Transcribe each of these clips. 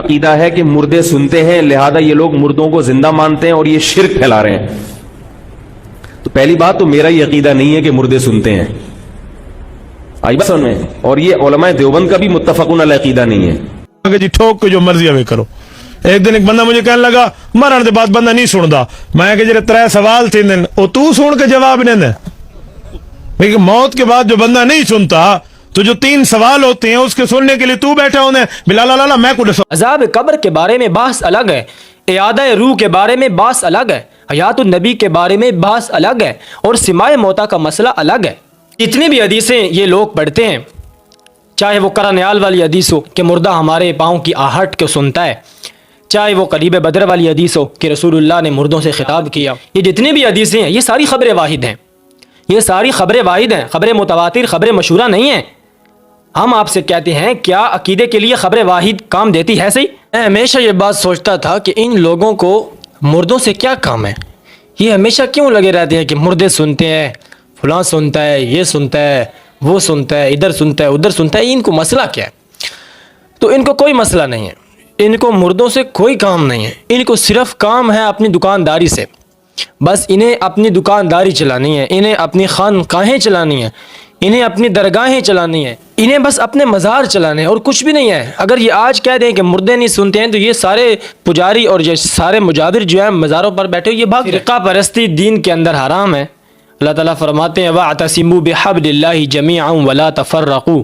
عقیدہ ہے کہ مردے سنتے ہیں لہذا یہ لوگ مردوں کو زندہ مانتے ہیں اور یہ شرک پھیلا رہے ہیں. تو پہلی بات تو میرا یہ عقیدہ نہیں ہے کہ مردے سنتے ہیں, آئی بات سمجھ میں, اور یہ علماء دیوبند کا بھی متفقون علیہ عقیدہ نہیں ہے. جی ٹھوک کے جو مرضی ہوئے کرو. ایک دن ایک بندہ مجھے کہنے لگا مرن دے بعد بندہ نہیں سندا. میں کہ جڑے 3 سوال تھے او تو سن کے جواب نہیں دے. لیکن موت کے بعد جو بندہ نہیں سنتا تو جو 3 سوال ہوتے ہیں اس کے سننے کے لیے تو بیٹھا ہونے بلال اللہ میں کو عذاب قبر کے بارے میں بحث الگ ہے, اعادہ روح کے بارے میں بحث الگ ہے, حیات النبی کے بارے میں بحث الگ ہے, اور سماع موتا کا مسئلہ الگ ہے. جتنی بھی حدیثیں یہ لوگ پڑھتے ہیں, چاہے وہ کرانیال والی حدیث ہو کہ مردہ ہمارے پاؤں کی آہٹ کو سنتا ہے, چاہے وہ قریب بدر والی حدیث ہو کہ رسول اللہ نے مردوں سے خطاب کیا, یہ جتنی بھی حدیثیں ہیں یہ ساری خبریں واحد ہیں, یہ ساری خبریں واحد ہیں, خبریں متواتر خبریں مشہورہ نہیں ہیں. ہم آپ سے کہتے ہیں کیا عقیدے کے لیے خبر واحد کام دیتی ہے؟ صحیح. میں ہمیشہ یہ بات سوچتا تھا کہ ان لوگوں کو مردوں سے کیا کام ہے, یہ ہمیشہ کیوں لگے رہتے ہیں کہ مردے سنتے ہیں, فلاں سنتا ہے, یہ سنتا ہے, وہ سنتا ہے, ادھر سنتا ہے, ادھر سنتا ہے. ان کو مسئلہ کیا ہے؟ تو ان کو کوئی مسئلہ نہیں ہے, ان کو مردوں سے کوئی کام نہیں ہے, ان کو صرف کام ہے اپنی دکانداری سے. بس انہیں اپنی دکانداری چلانی ہے, انہیں اپنی خانقاہیں چلانی ہیں, انہیں اپنی درگاہیں چلانی ہیں, انہیں بس اپنے مزار چلانے ہیں اور کچھ بھی نہیں ہے. اگر یہ آج کہہ دیں کہ مردے نہیں سنتے ہیں تو یہ سارے پجاری اور یہ سارے مجاور جو ہیں مزاروں پر بیٹھے یہ بھاگ. فرقہ پرستی دین کے اندر حرام ہے. اللہ تعالیٰ فرماتے ہیں وَاعْتَصِمُوا بِحَبْلِ اللَّهِ جَمِيعًا وَلَا تَفَرَّقُوا.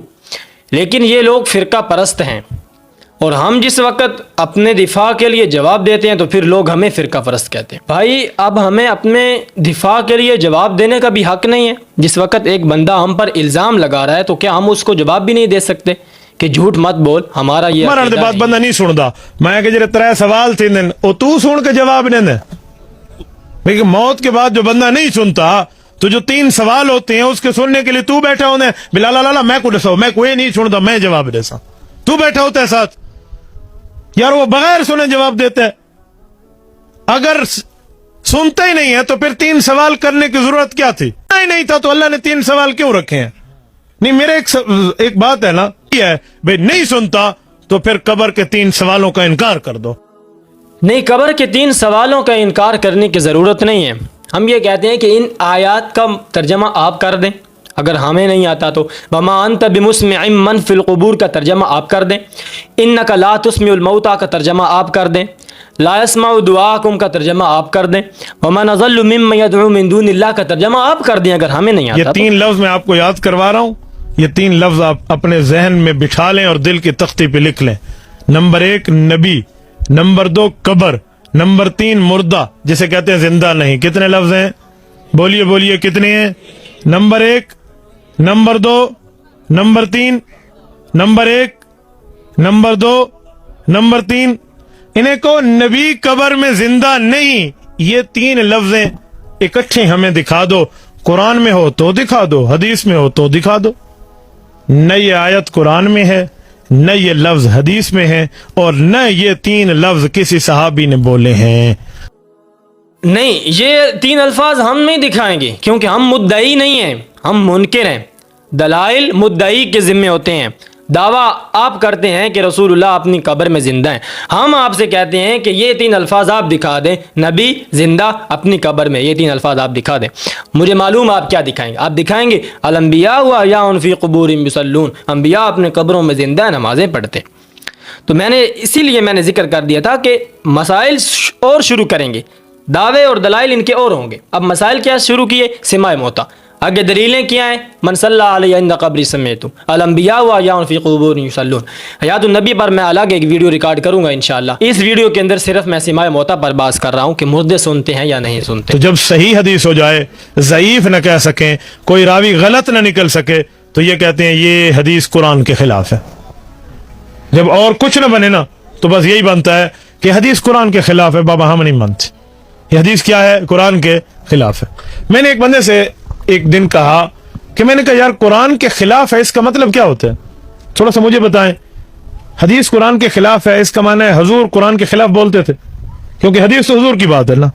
لیکن یہ لوگ فرقہ پرست ہیں, اور ہم جس وقت اپنے دفاع کے لیے جواب دیتے ہیں تو پھر لوگ ہمیں فرقہ پرست کہتے ہیں. بھائی اب ہمیں اپنے دفاع کے لیے جواب دینے کا بھی حق نہیں ہے. جس وقت ایک بندہ ہم پر الزام لگا رہا ہے تو کیا ہم اس کو جواب بھی نہیں دے سکتے کہ جھوٹ مت بول, ہمارا یہ مرن دے بعد بندہ نہیں سندا. میں کہ جڑے 3 سوال تھے او تو سن کے جواب نہیں دے. لیکن موت کے بعد جو بندہ نہیں سنتا تو جو 3 سوال ہوتے ہیں اس کے سننے کے لیے تو بیٹھا ہونے بلال اللہ میں کو دسو, میں کوئی نہیں سندا, میں جواب دے سا, تو بیٹھا ہوتا ہے ساتھ. یار وہ بغیر سنے جواب دیتے ہیں. اگر سنتے ہی نہیں ہے تو پھر 3 سوال کرنے کی ضرورت کیا تھی؟ نہیں تھا تو اللہ نے 3 سوال کیوں رکھے ہیں؟ نہیں میرے ایک بات ہے نا, یہ ہے بھئی نہیں سنتا تو پھر قبر کے 3 سوالوں کا انکار کر دو. نہیں, قبر کے 3 سوالوں کا انکار کرنے کی ضرورت نہیں ہے. ہم یہ کہتے ہیں کہ ان آیات کا ترجمہ آپ کر دیں, اگر ہمیں نہیں آتا تو وَمَا أَنْتَ بِمُسْمِعٍ مَّن فِي الْقُبُورِ کا ترجمہ آپ کر دیں, إِنَّكَ لَا تُسْمِعُ الْمَوْتَىٰ کا ترجمہ آپ کر دیں, لَا يَسْمَعُ دُعَاءَكُمْ کا ترجمہ آپ کر دیں, وَمَنْ أَضَلُّ مِمَّن يَدْعُو مِن دُونِ اللَّهِ کا ترجمہ آپ کر دیں اگر ہمیں نہیں آتا. یہ 3 لفظ میں آپ کو یاد کروا رہا ہوں, یہ 3 لفظ آپ اپنے ذہن میں بٹھا لیں اور دل کی تختی پہ لکھ لیں. نمبر 1 نبی, نمبر 2 قبر, نمبر 3 مردہ جسے کہتے ہیں زندہ نہیں. کتنے لفظ ہیں؟ بولیے کتنے ہیں؟ Number 1, number 2, number 3, number 1, number 2, number 3. انہیں کو نبی قبر میں زندہ نہیں, یہ 3 لفظیں اکٹھے ہمیں دکھا دو. قرآن میں ہو تو دکھا دو, حدیث میں ہو تو دکھا دو. نہ یہ آیت قرآن میں ہے, نہ یہ لفظ حدیث میں ہے, اور نہ یہ 3 لفظ کسی صحابی نے بولے ہیں. نہیں, یہ 3 الفاظ ہم نہیں دکھائیں گے کیونکہ ہم مدعی نہیں ہیں, ہم منکر ہیں. دلائل مدعی کے ذمے ہوتے ہیں. دعویٰ آپ کرتے ہیں کہ رسول اللہ اپنی قبر میں زندہ ہیں, ہم آپ سے کہتے ہیں کہ یہ 3 الفاظ آپ دکھا دیں, نبی زندہ اپنی قبر میں, یہ 3 الفاظ آپ دکھا دیں. مجھے معلوم آپ کیا دکھائیں گے. آپ دکھائیں گے الانبیاء واحیاء فی قبورہم یصلون, انبیاء اپنے قبروں میں زندہ نمازیں پڑھتے. تو میں نے اسی لیے میں نے ذکر کر دیا تھا کہ مسائل اور شروع کریں گے, دعوے اور دلائل ان کے اور ہوں گے. اب مسائل کیا شروع کیے؟ سماع موتا. آگے دلیلیں کیا ہیں؟ من صلی علیہ عند قبری سمیت, الانبیاء واحیاء فی قبورہم یصلون. حیات النبی پر میں الگ ایک ویڈیو ریکارڈ کروں گا انشاءاللہ. اس ویڈیو کے اندر صرف میں سماع موتا پر بات کر رہا ہوں کہ مردے سنتے ہیں یا نہیں سنتے. تو جب صحیح حدیث ہو جائے, ضعیف نہ کہہ سکیں, کوئی راوی غلط نہ نکل سکے, تو یہ کہتے ہیں یہ حدیث قرآن کے خلاف ہے. جب اور کچھ نہ بنے نا تو بس یہی بنتا ہے کہ حدیث قرآن کے خلاف ہے, بابا ہم نہیں مانتے. یہ حدیث کیا ہے؟ قرآن کے خلاف ہے. میں نے ایک بندے سے ایک دن کہا کہ میں نے کہا یار قرآن کے خلاف ہے, اس کا مطلب کیا ہوتا ہے؟ تھوڑا سا مجھے بتائیں. حدیث قرآن کے خلاف ہے, اس کا معنی ہے حضور قرآن کے خلاف بولتے تھے, کیونکہ حدیث تو حضور کی بات ہے نا.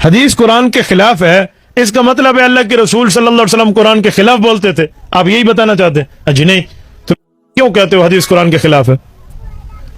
حدیث قرآن کے خلاف ہے, اس کا مطلب ہے اللہ کے رسول صلی اللہ علیہ وسلم قرآن کے خلاف بولتے تھے. آپ یہی بتانا چاہتے ہیں؟ جی نہیں. تو کیوں کہتے ہو حدیث قرآن کے خلاف ہے؟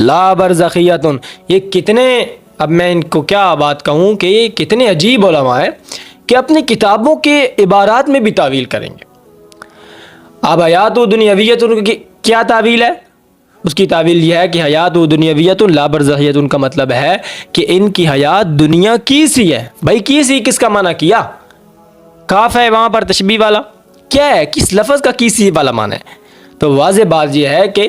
لا برزخیتن، یہ کتنے، اب میں ان کو کیا بات کہوں کہ یہ کتنے عجیب علماء ہیں کہ اپنی کتابوں کے عبارات میں بھی تعویل کریں گے. اب حیات و دنیاویت کی کیا تعویل ہے؟ اس کی تعویل یہ ہے کہ حیات و دنیاویت لا برزخیت کا مطلب ہے کہ ان کی حیات دنیا کی سی ہے. بھائی کی سی کس کا معنی کیا؟ کاف ہے وہاں پر تشبیہ والا، کیا ہے کس لفظ کا کی سی والا معنی ہے؟ تو واضح بات یہ ہے کہ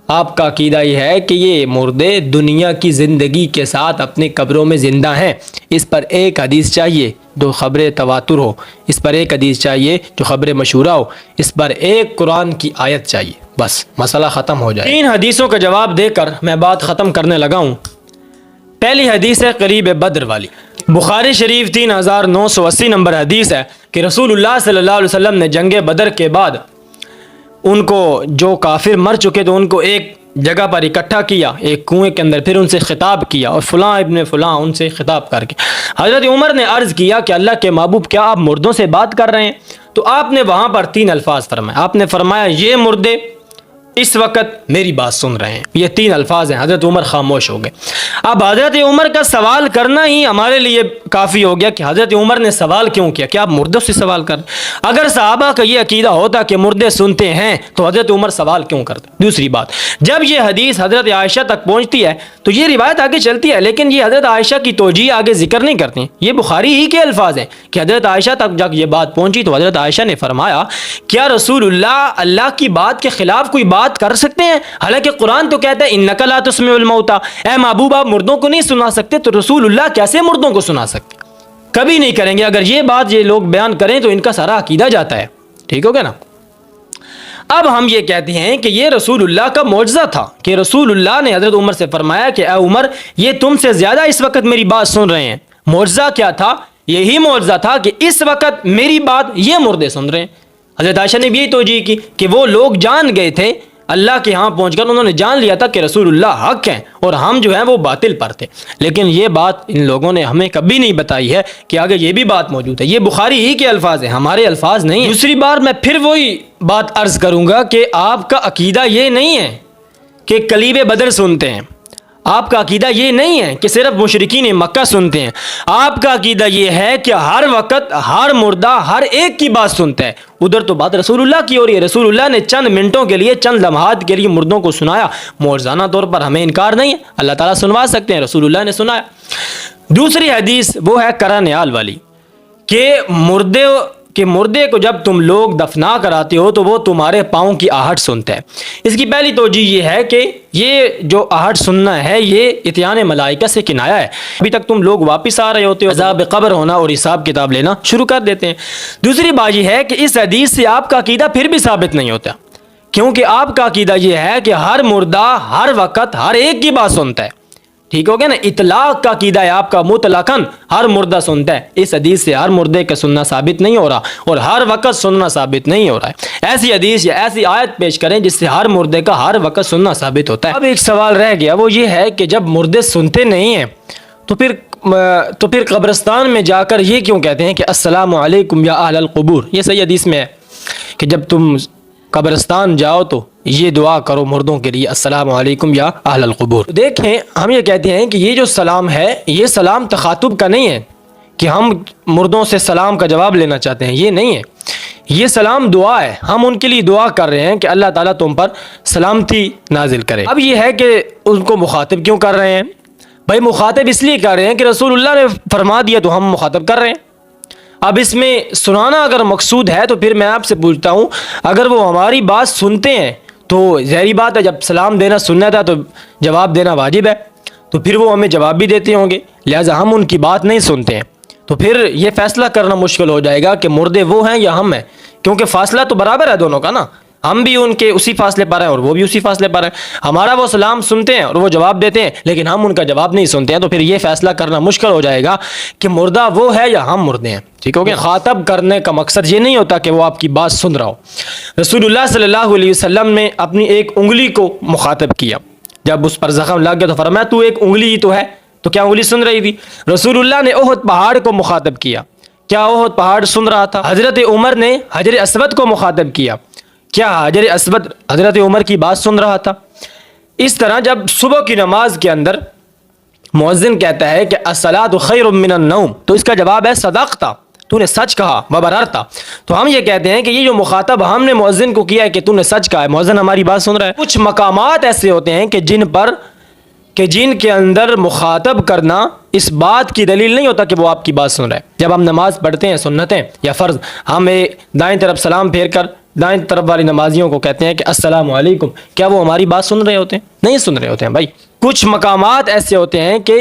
آپ کا عقیدہ یہ ہے کہ یہ مردے دنیا کی زندگی کے ساتھ اپنے قبروں میں زندہ ہیں. اس پر ایک حدیث چاہیے جو خبر تواتر ہو، اس پر ایک حدیث چاہیے جو خبر مشہورہ ہو، اس پر ایک قرآن کی آیت چاہیے، بس مسئلہ ختم ہو جائے. 3 حدیثوں کا جواب دے کر میں بات ختم کرنے لگا ہوں. پہلی حدیث ہے قریب بدر والی، بخاری شریف 3980 نمبر حدیث ہے کہ رسول اللہ صلی اللہ علیہ وسلم نے جنگ بدر کے بعد ان کو جو کافر مر چکے تو ان کو ایک جگہ پر اکٹھا کیا ایک کنویں کے اندر، پھر ان سے خطاب کیا اور فلاں ابن فلاں ان سے خطاب کر کے حضرت عمر نے عرض کیا کہ اللہ کے محبوب کیا آپ مردوں سے بات کر رہے ہیں؟ تو آپ نے وہاں پر 3 الفاظ فرمائے. آپ نے فرمایا یہ مردے اس وقت میری بات سن رہے ہیں، یہ 3 الفاظ ہیں. حضرت عمر خاموش ہو گئے. اب حضرت عمر کا سوال کرنا ہی ہمارے لیے کافی ہو گیا کہ حضرت عمر نے سوال کیوں کیا، کہ آپ مردوں سے سوال کر. اگر صحابہ کا یہ عقیدہ ہوتا کہ مردے سنتے ہیں تو حضرت عمر سوال کیوں کرتے؟ دوسری بات، جب یہ حدیث حضرت عائشہ تک پہنچتی ہے تو یہ روایت آگے چلتی ہے، لیکن یہ حضرت عائشہ کی توجیہ آگے ذکر نہیں کرتے ہیں. یہ بخاری ہی کے الفاظ ہیں کہ حضرت عائشہ تک جب یہ بات پہنچی تو حضرت عائشہ نے فرمایا کیا رسول اللہ کی بات کے خلاف کوئی بات کر سکتے ہیں؟ حالانکہ قرآن تو کہتا ہے انک لا تسمع الموتى، اے محبوب آپ مردوں کو نہیں سنا سکتے، تو رسول اللہ کیسے مردوں کو سنا سکتے؟ کبھی نہیں کریں گے. اگر یہ بات یہ لوگ بیان کریں تو ان کا سارا عقیدہ جاتا ہے. ٹھیک ہو گیا نا؟ اب ہم یہ کہتے ہیں کہ یہ رسول اللہ کا معجزہ تھا کہ رسول اللہ نے حضرت عمر سے فرمایا کہ اے عمر یہ تم سے زیادہ اس وقت میری بات سن رہے ہیں. معجزہ کیا تھا؟ یہی معجزہ تھا کہ اس وقت میری بات یہ مردے سن رہے ہیں. حضرت عائشہ نے بھی یہی توجیہ کی کہ وہ لوگ جان گئے تھے اللہ کے ہاں پہنچ کر، انہوں نے جان لیا تھا کہ رسول اللہ حق ہیں اور ہم جو ہیں وہ باطل پر تھے. لیکن یہ بات ان لوگوں نے ہمیں کبھی نہیں بتائی ہے کہ آگے یہ بھی بات موجود ہے. یہ بخاری ہی کے الفاظ ہیں، ہمارے الفاظ نہیں ہیں. دوسری بار میں پھر وہی بات عرض کروں گا کہ آپ کا عقیدہ یہ نہیں ہے کہ قلیب بدر سنتے ہیں. آپ کا عقیدہ یہ نہیں ہے کہ صرف مشرکین مکہ سنتے ہیں. آپ کا عقیدہ یہ ہے کہ ہر وقت ہر مردہ ہر ایک کی بات سنتا ہے. ادھر تو بات رسول اللہ کی ہو رہی ہے، رسول اللہ نے چند منٹوں کے لیے چند لمحات کے لیے مردوں کو سنایا. معجزانہ طور پر ہمیں انکار نہیں ہے، اللہ تعالیٰ سنوا سکتے ہیں، رسول اللہ نے سنایا. دوسری حدیث وہ ہے کرانیال والی کہ مردے کو جب تم لوگ دفنا کراتے ہو تو وہ تمہارے پاؤں کی آہٹ سنتا ہے. اس کی پہلی توجہ یہ ہے کہ یہ جو آہٹ سننا ہے یہ اتیان ملائکہ سے کنایہ ہے. ابھی تک تم لوگ واپس آ رہے ہوتے ہو، عذاب قبر ہونا اور حساب کتاب لینا شروع کر دیتے ہیں. دوسری بات یہ ہے کہ اس حدیث سے آپ کا عقیدہ پھر بھی ثابت نہیں ہوتا، کیونکہ آپ کا عقیدہ یہ ہے کہ ہر مردہ ہر وقت ہر ایک کی بات سنتا ہے. ٹھیک ہو گیا نا؟ اطلاق کا عقیدہ ہے آپ کا، مطلقاً ہر مردہ سنتا ہے. اس حدیث سے ہر مردے کا سننا ثابت نہیں ہو رہا اور ہر وقت سننا ثابت نہیں ہو رہا ہے. ایسی حدیث یا ایسی آیت پیش کریں جس سے ہر مردے کا ہر وقت سننا ثابت ہوتا ہے. اب ایک سوال رہ گیا، وہ یہ ہے کہ جب مردے سنتے نہیں ہیں تو پھر قبرستان میں جا کر یہ کیوں کہتے ہیں کہ السلام علیکم یا اہل القبور؟ یہ صحیح حدیث میں ہے کہ جب تم قبرستان جاؤ تو یہ دعا کرو مردوں کے لیے، السلام علیکم یا اہل القبور. دیکھیں ہم یہ کہتے ہیں کہ یہ جو سلام ہے یہ سلام تخاطب کا نہیں ہے کہ ہم مردوں سے سلام کا جواب لینا چاہتے ہیں، یہ نہیں ہے. یہ سلام دعا ہے، ہم ان کے لیے دعا کر رہے ہیں کہ اللہ تعالیٰ تم پر سلامتی نازل کرے. اب یہ ہے کہ ان کو مخاطب کیوں کر رہے ہیں؟ بھائی مخاطب اس لیے کر رہے ہیں کہ رسول اللہ نے فرما دیا تو ہم مخاطب کر رہے ہیں. اب اس میں سنانا اگر مقصود ہے تو پھر میں آپ سے پوچھتا ہوں، اگر وہ ہماری بات سنتے ہیں تو ظاہری بات ہے جب سلام دینا سنت ہے تو جواب دینا واجب ہے، تو پھر وہ ہمیں جواب بھی دیتے ہوں گے، لہٰذا ہم ان کی بات نہیں سنتے ہیں. تو پھر یہ فیصلہ کرنا مشکل ہو جائے گا کہ مردے وہ ہیں یا ہم ہیں، کیونکہ فاصلہ تو برابر ہے دونوں کا نا. ہم بھی ان کے اسی فاصلے پر ہیں اور وہ بھی اسی فاصلے پر ہیں. ہمارا وہ سلام سنتے ہیں اور وہ جواب دیتے ہیں لیکن ہم ان کا جواب نہیں سنتے ہیں. تو پھر یہ فیصلہ کرنا مشکل ہو جائے گا کہ مردہ وہ ہے یا ہم مردے ہیں. ٹھیک ہو گیا؟ خاطب کرنے کا مقصد یہ نہیں ہوتا کہ وہ آپ کی بات سن رہا ہو. رسول اللہ صلی اللہ علیہ وسلم نے اپنی ایک انگلی کو مخاطب کیا، جب اس پر زخم لگ گیا تو فرمایا تو ایک انگلی ہی تو ہے. تو کیا انگلی سن رہی تھی؟ رسول اللہ نے احد پہاڑ کو مخاطب کیا، کیا احد پہاڑ سن رہا تھا؟ حضرت عمر نے حجر اسود کو مخاطب کیا، کیا حجر اسود حضرت عمر کی بات سن رہا تھا؟ اس طرح جب صبح کی نماز کے اندر مؤذن کہتا ہے کہ الصلاۃ خیر من النوم، تو اس کا جواب ہے صدقت، تو نے سچ کہا، وبررت. تو ہم یہ کہتے ہیں کہ یہ جو مخاطب ہم نے مؤذن کو کیا ہے کہ تو نے سچ کہا ہے، مؤذن ہماری بات سن رہا ہے. کچھ مقامات ایسے ہوتے ہیں کہ جن کے اندر مخاطب کرنا اس بات کی دلیل نہیں ہوتا کہ وہ آپ کی بات سن رہا ہے. جب ہم نماز پڑھتے ہیں سنتیں یا فرض، ہم دائیں طرف سلام پھیر کر دائیں طرف والی نمازیوں کو کہتے ہیں کہ السلام علیکم، کیا وہ ہماری بات سن رہے ہوتے ہیں؟ نہیں سن رہے ہوتے ہیں بھائی. کچھ مقامات ایسے ہوتے ہیں کہ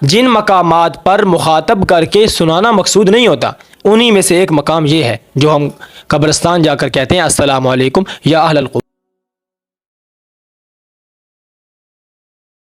جن مقامات پر مخاطب کر کے سنانا مقصود نہیں ہوتا. انہی میں سے ایک مقام یہ ہے جو ہم قبرستان جا کر کہتے ہیں السلام علیکم یا اہل القبور.